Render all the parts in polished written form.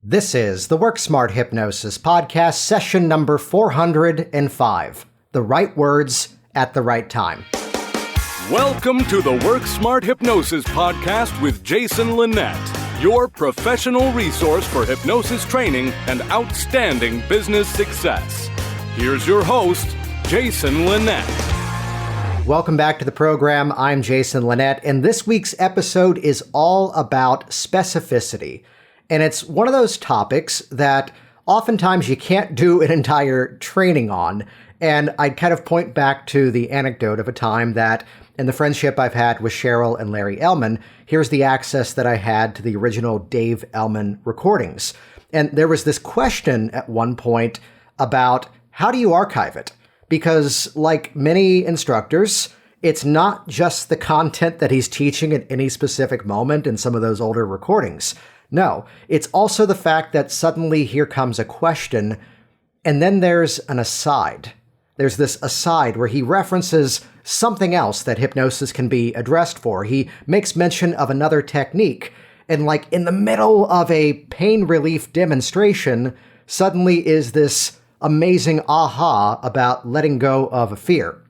This is the Work Smart Hypnosis podcast, session number 405, The Right Words at the Right Time. Welcome to the Work Smart Hypnosis podcast with Jason Linett, your professional resource for hypnosis training and outstanding business success. Here's your host, Jason Linett. Welcome back to the program. I'm Jason Linett, and this week's episode is all about specificity. And it's one of those topics that oftentimes you can't do an entire training on. And I'd kind of point back to the anecdote of a time that in the friendship I've had with Cheryl and Larry Ellman, here's the access that I had to the original Dave Ellman recordings. And there was this question at one point about how do you archive it? Because like many instructors, it's not just the content that he's teaching at any specific moment in some of those older recordings. No, it's also the fact that suddenly here comes a question, and then there's an aside. There's this aside where he references something else that hypnosis can be addressed for. He makes mention of another technique, and like in the middle of a pain relief demonstration, suddenly is this amazing aha about letting go of a fear.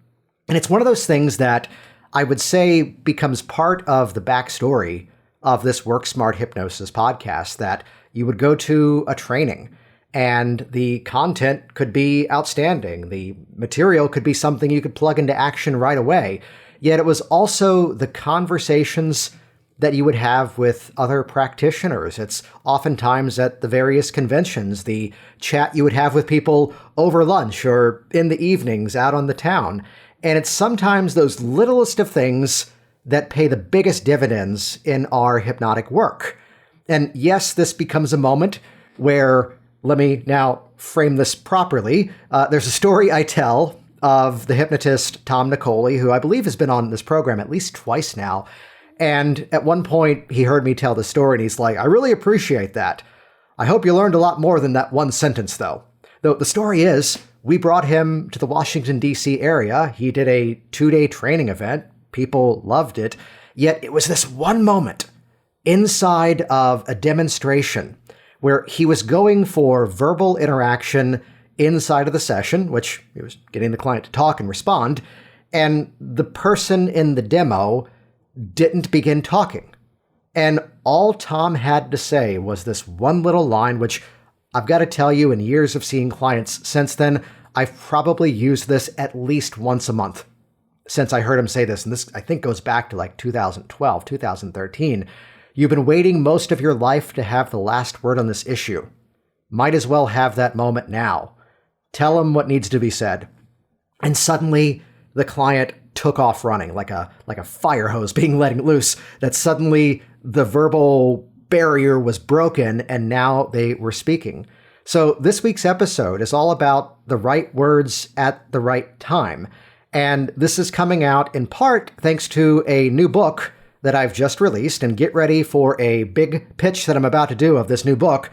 And it's one of those things that I would say becomes part of the backstory of this Work Smart Hypnosis podcast, that you would go to a training and the content could be outstanding. The material could be something you could plug into action right away. Yet it was also the conversations that you would have with other practitioners. It's oftentimes at the various conventions, the chat you would have with people over lunch or in the evenings out on the town. And it's sometimes those littlest of things that pay the biggest dividends in our hypnotic work. And yes, this becomes a moment where, let me now frame this properly. There's a story I tell of the hypnotist Tom Nicoli, who I believe has been on this program at least twice now. And at one point, he heard me tell the story, and he's like, I really appreciate that. I hope you learned a lot more than that one sentence, though. Though the story is, we brought him to the Washington, D.C. area. He did a 2-day training event. People loved it. Yet it was this one moment inside of a demonstration where he was going for verbal interaction inside of the session, which he was getting the client to talk and respond, and the person in the demo didn't begin talking. And all Tom had to say was this one little line, which I've got to tell you, in years of seeing clients since then, I've probably used this at least once a month since I heard him say this. And this, I think, goes back to like 2012, 2013. You've been waiting most of your life to have the last word on this issue. Might as well have that moment now. Tell him what needs to be said. And suddenly the client took off running like a fire hose being let loose, that suddenly the verbal barrier was broken and now they were speaking. So this week's episode is all about the right words at the right time. And this is coming out in part thanks to a new book that I've just released. And get ready for a big pitch that I'm about to do of this new book,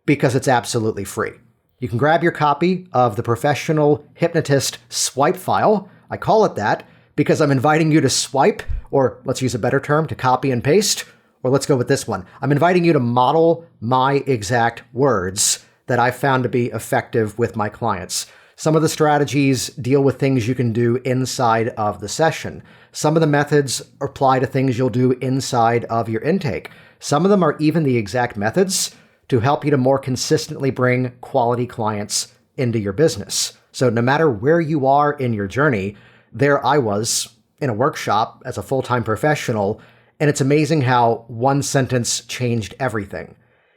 because it's absolutely free. You can grab your copy of the Professional Hypnotist Swipe File. I call it that because I'm inviting you to swipe, or let's use a better term, to copy and paste, or let's go with this one. I'm inviting you to model my exact words that I found to be effective with my clients. Some of the strategies deal with things you can do inside of the session. Some of the methods apply to things you'll do inside of your intake. Some of them are even the exact methods to help you to more consistently bring quality clients into your business. So no matter where you are in your journey, there I was in a workshop as a full-time professional, and it's amazing how one sentence changed everything.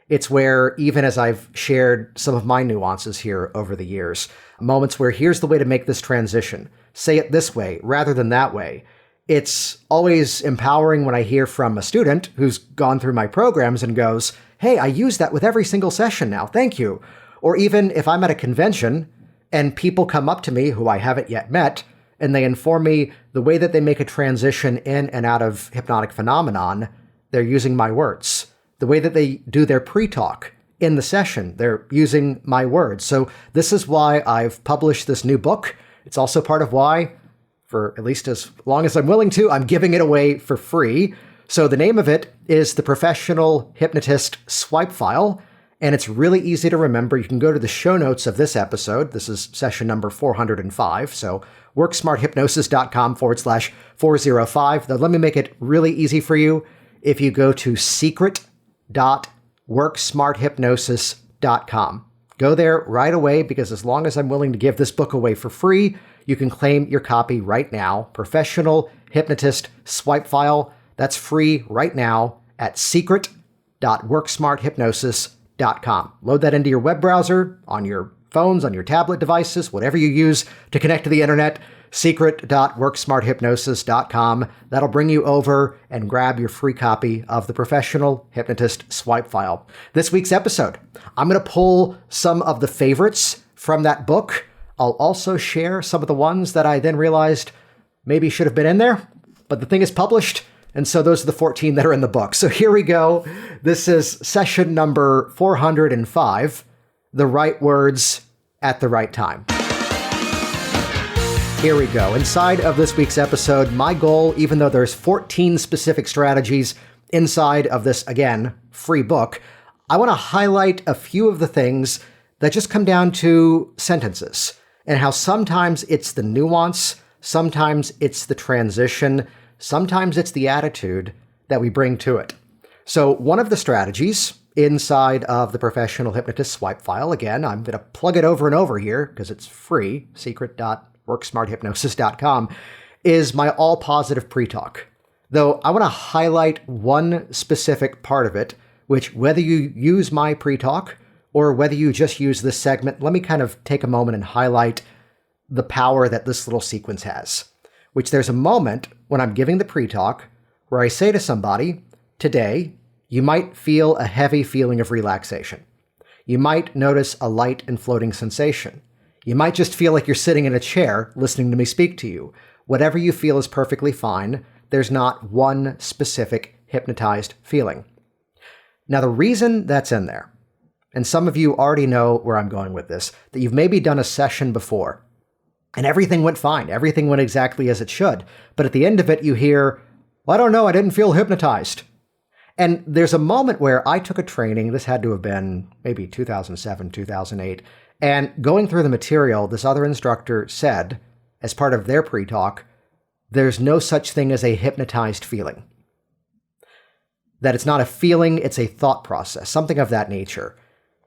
It's where, even as I've shared some of my nuances here over the years, moments where here's the way to make this transition. Say it this way rather than that way. It's always empowering when I hear from a student who's gone through my programs and goes, hey, I use that with every single session now, thank you. Or even if I'm at a convention and people come up to me who I haven't yet met, and they inform me the way that they make a transition in and out of hypnotic phenomenon, they're using my words. The way that they do their pre-talk in the session, they're using my words. So this is why I've published this new book. It's also part of why, for at least as long as I'm willing to, I'm giving it away for free. So the name of it is The Professional Hypnotist Swipe File, And it's really easy to remember. You can go to the show notes of this episode. This is session number 405. So worksmarthypnosis.com/405. Now, let me make it really easy for you. If you go to secret.worksmarthypnosis.com, go there right away, because as long as I'm willing to give this book away for free, you can claim your copy right now. Professional Hypnotist Swipe File. That's free right now at secret.worksmarthypnosis.com. Load that into your web browser, on your phones, on your tablet devices, whatever you use to connect to the internet. Secret.worksmarthypnosis.com. That'll bring you over and grab your free copy of the Professional Hypnotist Swipe File. This week's episode, I'm going to pull some of the favorites from that book. I'll also share some of the ones that I then realized maybe should have been in there, but the thing is published, and so those are the 14 that are in the book. So here we go. This is session number 405, The Right Words at the Right Time. Here we go. Inside of this week's episode, my goal, even though there's 14 specific strategies inside of this, again, free book, I want to highlight a few of the things that just come down to sentences, and how sometimes it's the nuance, sometimes it's the transition, sometimes it's the attitude that we bring to it. So one of the strategies inside of the Professional Hypnotist Swipe File, again, I'm going to plug it over and over here because it's free, secret.worksmarthypnosis.com, is my all positive pre-talk. Though I want to highlight one specific part of it, which whether you use my pre-talk or whether you just use this segment, let me kind of take a moment and highlight the power that this little sequence has. Which there's a moment when I'm giving the pre-talk where I say to somebody, today, you might feel a heavy feeling of relaxation. You might notice a light and floating sensation. You might just feel like you're sitting in a chair listening to me speak to you. Whatever you feel is perfectly fine. There's not one specific hypnotized feeling. Now, the reason that's in there, and some of you already know where I'm going with this, that you've maybe done a session before, and everything went fine. Everything went exactly as it should. But at the end of it, you hear, well, I don't know, I didn't feel hypnotized. And there's a moment where I took a training, this had to have been maybe 2007, 2008, and going through the material, this other instructor said, as part of their pre-talk, there's no such thing as a hypnotized feeling. That it's not a feeling, it's a thought process, something of that nature.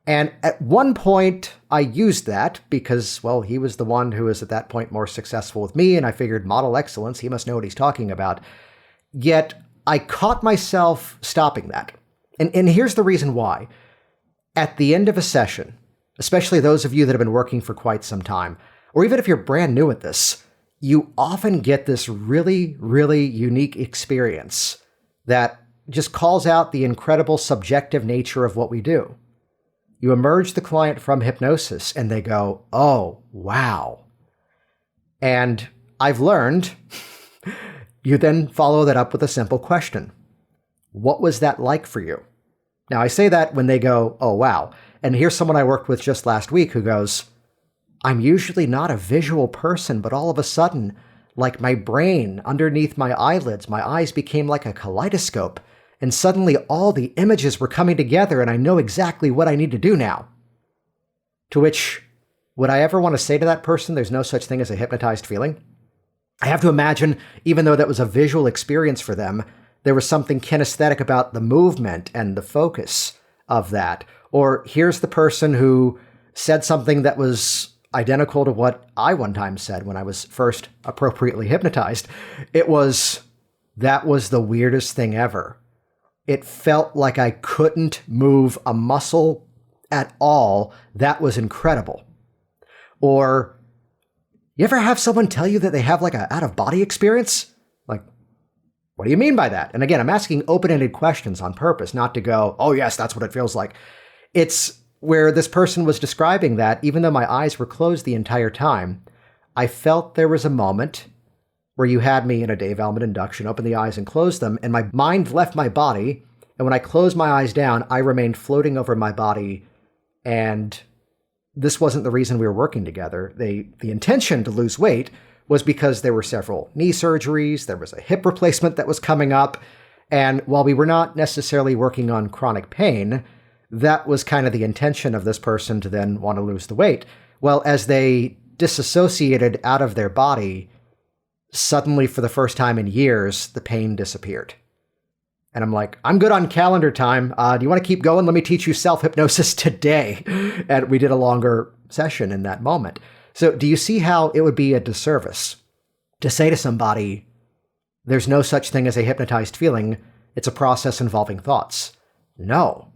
And at one point, I used that because, well, he was the one who was at that point more successful with me, and I figured model excellence, he must know what he's talking about. Yet, I caught myself stopping that. And here's the reason why. At the end of a session, especially those of you that have been working for quite some time, or even if you're brand new at this, you often get this really, really unique experience that just calls out the incredible subjective nature of what we do. You emerge the client from hypnosis and they go, oh, wow. And I've learned, you then follow that up with a simple question. What was that like for you? Now, I say that when they go, oh, wow. And here's someone I worked with just last week who goes, I'm usually not a visual person, but all of a sudden, like my brain underneath my eyelids, my eyes became like a kaleidoscope. And suddenly all the images were coming together and I know exactly what I need to do now. To which, would I ever want to say to that person, there's no such thing as a hypnotized feeling? I have to imagine, even though that was a visual experience for them, there was something kinesthetic about the movement and the focus of that. Or here's the person who said something that was identical to what I one time said when I was first appropriately hypnotized. That was the weirdest thing ever. It felt like I couldn't move a muscle at all. That was incredible. Or, you ever have someone tell you that they have like an out-of-body experience? Like, what do you mean by that? And again, I'm asking open-ended questions on purpose, not to go, oh yes, that's what it feels like. It's where this person was describing that, even though my eyes were closed the entire time, I felt there was a moment where you had me in a Dave Elman induction, open the eyes and close them, and my mind left my body, and when I closed my eyes down, I remained floating over my body, and this wasn't the reason we were working together. The intention to lose weight was because there were several knee surgeries, there was a hip replacement that was coming up, and while we were not necessarily working on chronic pain, that was kind of the intention of this person to then want to lose the weight. Well, as they disassociated out of their body, suddenly for the first time in years, the pain disappeared. And I'm like, I'm good on calendar time. Do you want to keep going? Let me teach you self-hypnosis today. And we did a longer session in that moment. So do you see how it would be a disservice to say to somebody, there's no such thing as a hypnotized feeling. It's a process involving thoughts. No.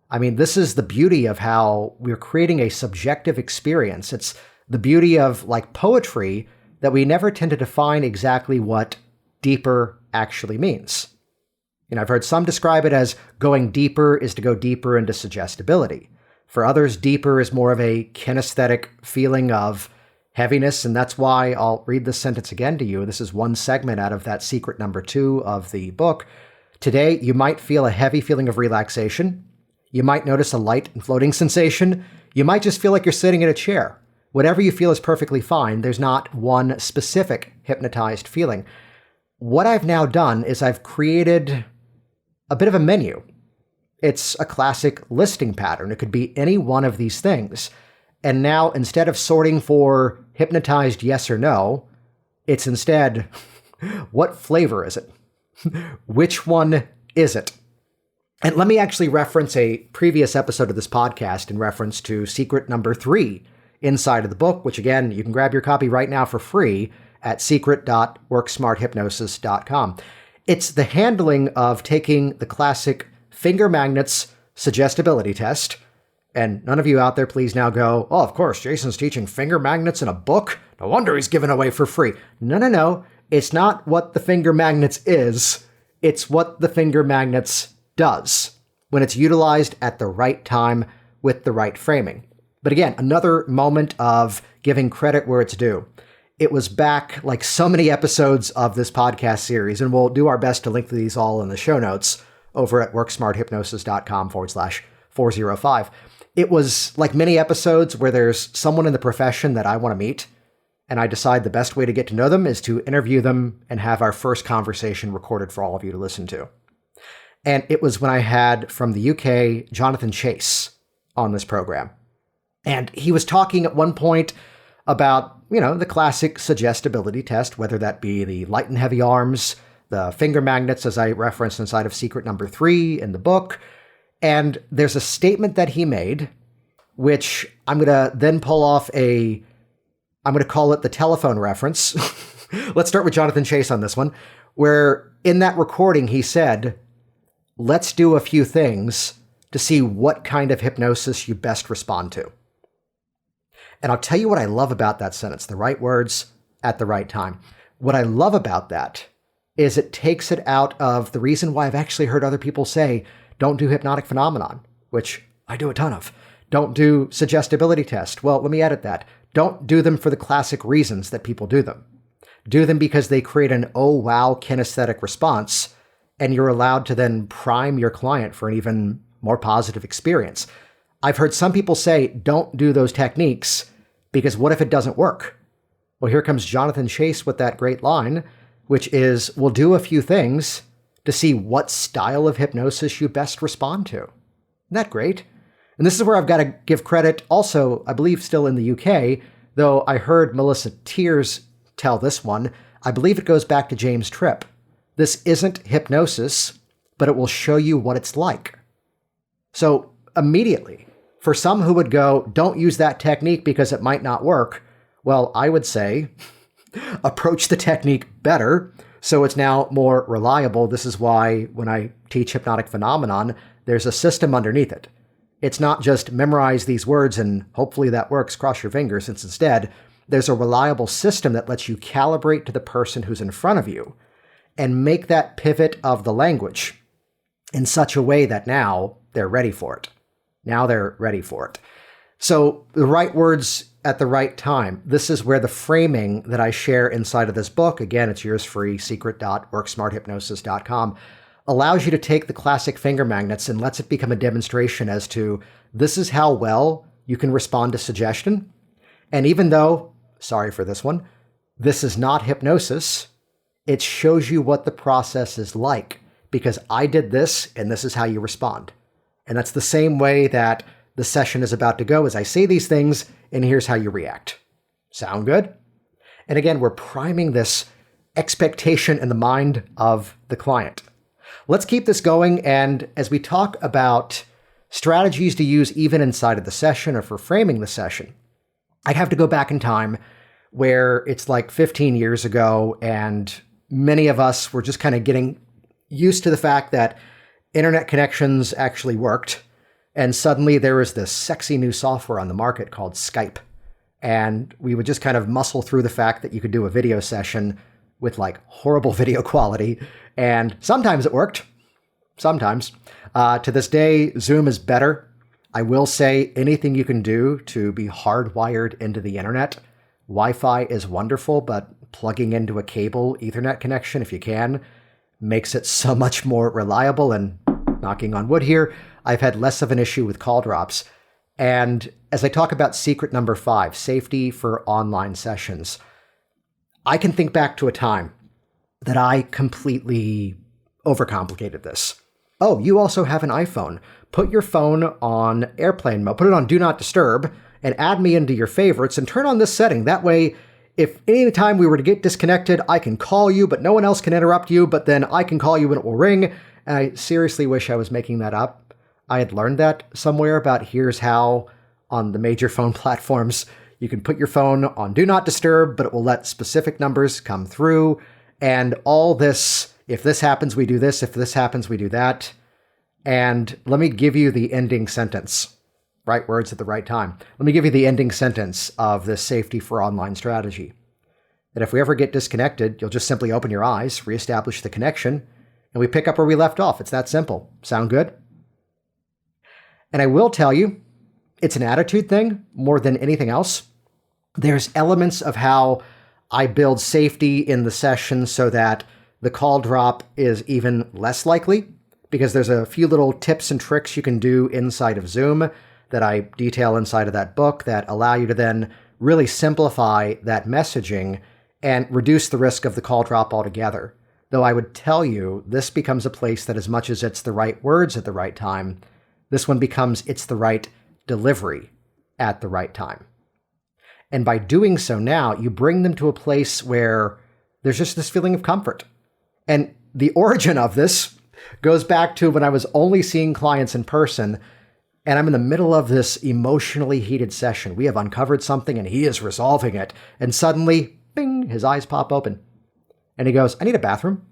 I mean, this is the beauty of how we're creating a subjective experience. It's the beauty of, like poetry, that we never tend to define exactly what deeper actually means. I've heard some describe it as going deeper is to go deeper into suggestibility. For others, deeper is more of a kinesthetic feeling of heaviness, and that's why I'll read this sentence again to you. This is one segment out of that secret number 2 of the book. Today, you might feel a heavy feeling of relaxation. You might notice a light and floating sensation. You might just feel like you're sitting in a chair. Whatever you feel is perfectly fine. There's not one specific hypnotized feeling. What I've now done is I've created a bit of a menu. It's a classic listing pattern. It could be any one of these things. And now, instead of sorting for hypnotized yes or no, it's instead, what flavor is it? Which one is it? And let me actually reference a previous episode of this podcast in reference to secret number 3 inside of the book, which again, you can grab your copy right now for free at secret.worksmarthypnosis.com. It's the handling of taking the classic finger magnets suggestibility test. And none of you out there, please now go, oh, of course, Jason's teaching finger magnets in a book. No wonder he's giving away for free. No. It's not what the finger magnets is. It's what the finger magnets does when it's utilized at the right time with the right framing. But again, another moment of giving credit where it's due. It was back, like so many episodes of this podcast series, and we'll do our best to link to these all in the show notes over at worksmarthypnosis.com/405. It was like many episodes where there's someone in the profession that I want to meet, and I decide the best way to get to know them is to interview them and have our first conversation recorded for all of you to listen to. And it was when I had, from the UK, Jonathan Chase on this program. And he was talking at one point about, the classic suggestibility test, whether that be the light and heavy arms, the finger magnets, as I referenced inside of secret number 3 in the book. And there's a statement that he made, which I'm going to then pull off I'm going to call it the telephone reference. Let's start with Jonathan Chase on this one, where in that recording he said, let's do a few things to see what kind of hypnosis you best respond to. And I'll tell you what I love about that sentence, the right words at the right time. What I love about that is it takes it out of the reason why I've actually heard other people say, don't do hypnotic phenomenon, which I do a ton of. Don't do suggestibility test. Well, let me edit that. Don't do them for the classic reasons that people do them. Do them because they create an oh wow kinesthetic response, and you're allowed to then prime your client for an even more positive experience. I've heard some people say, don't do those techniques because what if it doesn't work? Well, here comes Jonathan Chase with that great line, which is, we'll do a few things to see what style of hypnosis you best respond to. Isn't that great? And this is where I've got to give credit also, I believe still in the UK, though I heard Melissa Tiers tell this one. I believe it goes back to James Tripp. This isn't hypnosis, but it will show you what it's like. So immediately, for some who would go, don't use that technique because it might not work, well, I would say, approach the technique better so it's now more reliable. This is why when I teach hypnotic phenomenon, there's a system underneath it. It's not just memorize these words and hopefully that works, cross your fingers. It's instead, there's a reliable system that lets you calibrate to the person who's in front of you and make that pivot of the language in such a way that now they're ready for it. Now they're ready for it. So the right words at the right time. This is where the framing that I share inside of this book, again, it's yours free, secret.worksmarthypnosis.com, allows you to take the classic finger magnets and lets it become a demonstration as to this is how well you can respond to suggestion. And even though, sorry for this one, this is not hypnosis, it shows you what the process is like because I did this and this is how you respond. And that's the same way that the session is about to go, as I say these things, and here's how you react. Sound good? And again, we're priming this expectation in the mind of the client. Let's keep this going, and as we talk about strategies to use even inside of the session or for framing the session, I'd have to go back in time where it's like 15 years ago, and many of us were just kind of getting used to the fact that internet connections actually worked, and suddenly there was this sexy new software on the market called Skype. And we would just kind of muscle through the fact that you could do a video session with like horrible video quality. And sometimes it worked. Sometimes. To this day, Zoom is better. I will say anything you can do to be hardwired into the internet. Wi-Fi is wonderful, but plugging into a cable Ethernet connection, if you can, makes it so much more reliable. And knocking on wood here, I've had less of an issue with call drops. And as I talk about secret number 5, safety for online sessions, I can think back to a time that I completely overcomplicated this. Oh, you also have an iPhone. Put your phone on airplane mode, put it on Do Not Disturb, and add me into your favorites and turn on this setting. That way, if any time we were to get disconnected, I can call you, but no one else can interrupt you, but then I can call you and it will ring. And I seriously wish I was making that up. I had learned that somewhere about here's how on the major phone platforms you can put your phone on Do Not Disturb, but it will let specific numbers come through. And all this, if this happens, we do this. If this happens, we do that. And let me give you the ending sentence. Right words at the right time. Let me give you the ending sentence of this safety for online strategy. That if we ever get disconnected, you'll just simply open your eyes, reestablish the connection, and we pick up where we left off. It's that simple. Sound good? And I will tell you, it's an attitude thing more than anything else. There's elements of how I build safety in the session so that the call drop is even less likely, because there's a few little tips and tricks you can do inside of Zoom that I detail inside of that book that allow you to then really simplify that messaging and reduce the risk of the call drop altogether. Though I would tell you, this becomes a place that as much as it's the right words at the right time, this one becomes it's the right delivery at the right time. And by doing so now, you bring them to a place where there's just this feeling of comfort. And the origin of this goes back to when I was only seeing clients in person, and I'm in the middle of this emotionally heated session. We have uncovered something and he is resolving it. And suddenly, bing, his eyes pop open. And he goes, I need a bathroom.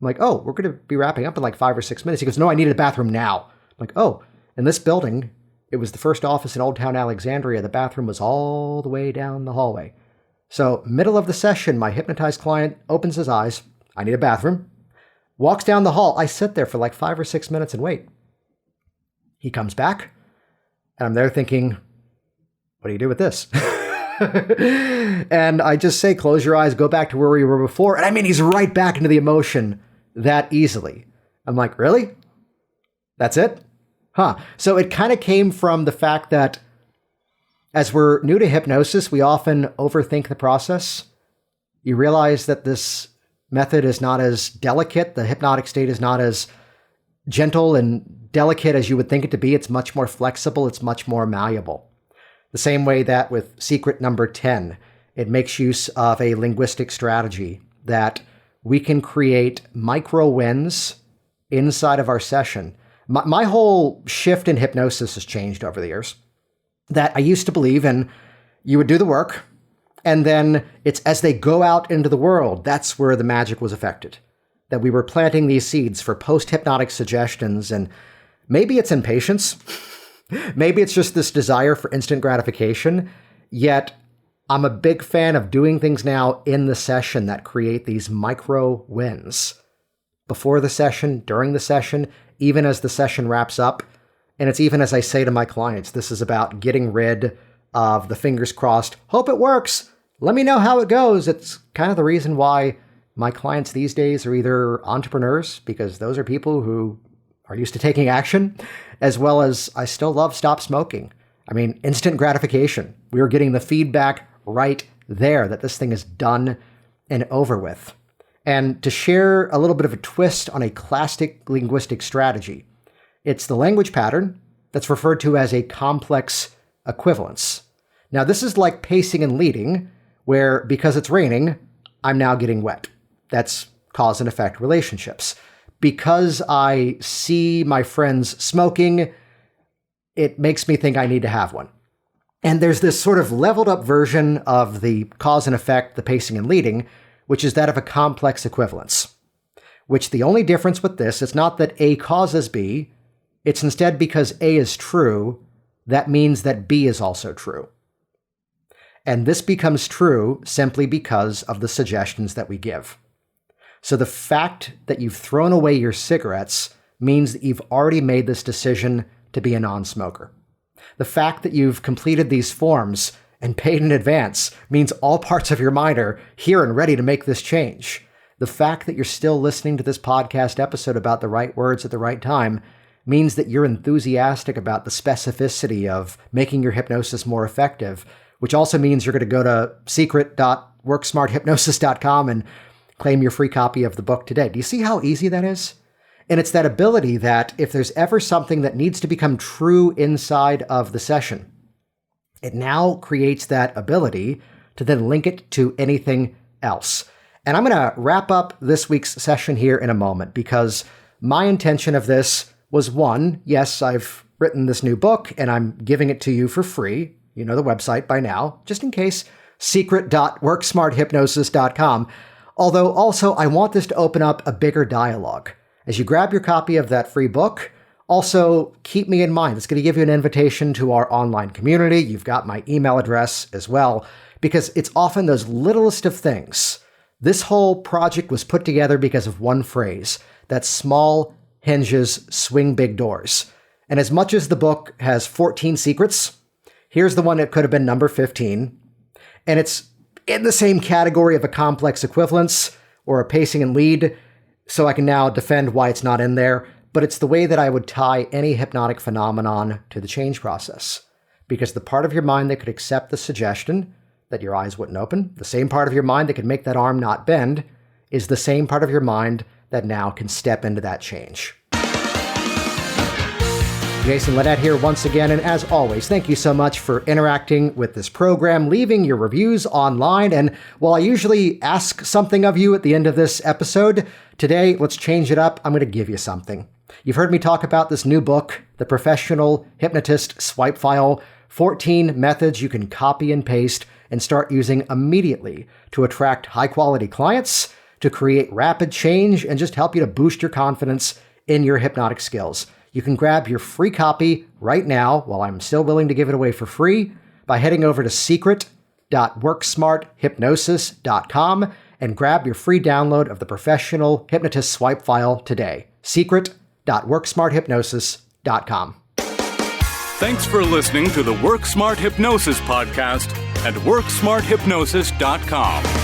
I'm like, oh, we're going to be wrapping up in like 5 or 6 minutes. He goes, no, I need a bathroom now. I'm like, oh, in this building, it was the first office in Old Town Alexandria. The bathroom was all the way down the hallway. So middle of the session, my hypnotized client opens his eyes. I need a bathroom. Walks down the hall. I sit there for like 5 or 6 minutes and wait. He comes back, and I'm there thinking, what do you do with this? And I just say, close your eyes, go back to where we were before. And I mean, he's right back into the emotion that easily. I'm like, really? That's it? Huh. So it kind of came from the fact that as we're new to hypnosis, we often overthink the process. You realize that this method is not as delicate. The hypnotic state is not as gentle and delicate as you would think it to be. It's much more flexible. It's much more malleable. The same way that with secret number 10, it makes use of a linguistic strategy that we can create micro wins inside of our session. My whole shift in hypnosis has changed over the years. That I used to believe in, you would do the work, and then it's as they go out into the world, that's where the magic was affected. That we were planting these seeds for post-hypnotic suggestions, and maybe it's impatience. Maybe it's just this desire for instant gratification. Yet I'm a big fan of doing things now in the session that create these micro wins. Before the session, during the session, even as the session wraps up. And it's even as I say to my clients, this is about getting rid of the fingers crossed, hope it works, let me know how it goes. It's kind of the reason why my clients these days are either entrepreneurs, because those are people who are used to taking action, as well as I still love stop smoking. I mean, instant gratification. We were getting the feedback right there that this thing is done and over with. And to share a little bit of a twist on a classic linguistic strategy, It's the language pattern that's referred to as a complex equivalence. Now, this is like pacing and leading, where because it's raining, I'm now getting wet. That's cause and effect relationships. Because I see my friends smoking, it makes me think I need to have one. And there's this sort of leveled up version of the cause and effect, the pacing and leading, which is that of a complex equivalence. Which the only difference with this is not that A causes B, it's instead because A is true, that means that B is also true. And this becomes true simply because of the suggestions that we give. So the fact that you've thrown away your cigarettes means that you've already made this decision to be a non-smoker. The fact that you've completed these forms and paid in advance means all parts of your mind are here and ready to make this change. The fact that you're still listening to this podcast episode about the right words at the right time means that you're enthusiastic about the specificity of making your hypnosis more effective, which also means you're going to go to secret.worksmarthypnosis.com and claim your free copy of the book today. Do you see how easy that is? And it's that ability that if there's ever something that needs to become true inside of the session, it now creates that ability to then link it to anything else. And I'm going to wrap up this week's session here in a moment because my intention of this was one, yes, I've written this new book and I'm giving it to you for free. You know the website by now, just in case, secret.worksmarthypnosis.com. Although also I want this to open up a bigger dialogue. As you grab your copy of that free book, also keep me in mind. It's going to give you an invitation to our online community. You've got my email address as well, because it's often those littlest of things. This whole project was put together because of one phrase, that small hinges swing big doors. And as much as the book has 14 secrets, here's the one that could have been number 15. And it's in the same category of a complex equivalence or a pacing and lead, so I can now defend why it's not in there, but it's the way that I would tie any hypnotic phenomenon to the change process. Because the part of your mind that could accept the suggestion that your eyes wouldn't open, the same part of your mind that could make that arm not bend, is the same part of your mind that now can step into that change. Jason Linett here once again, and as always, thank you so much for interacting with this program, leaving your reviews online, and while I usually ask something of you at the end of this episode, today, let's change it up. I'm going to give you something. You've heard me talk about this new book, The Professional Hypnotist Swipe File, 14 methods you can copy and paste and start using immediately to attract high-quality clients, to create rapid change, and just help you to boost your confidence in your hypnotic skills. You can grab your free copy right now, while I'm still willing to give it away for free, by heading over to secret.worksmarthypnosis.com and grab your free download of the Professional Hypnotist Swipe File today. secret.worksmarthypnosis.com. Thanks for listening to the Work Smart Hypnosis podcast at worksmarthypnosis.com.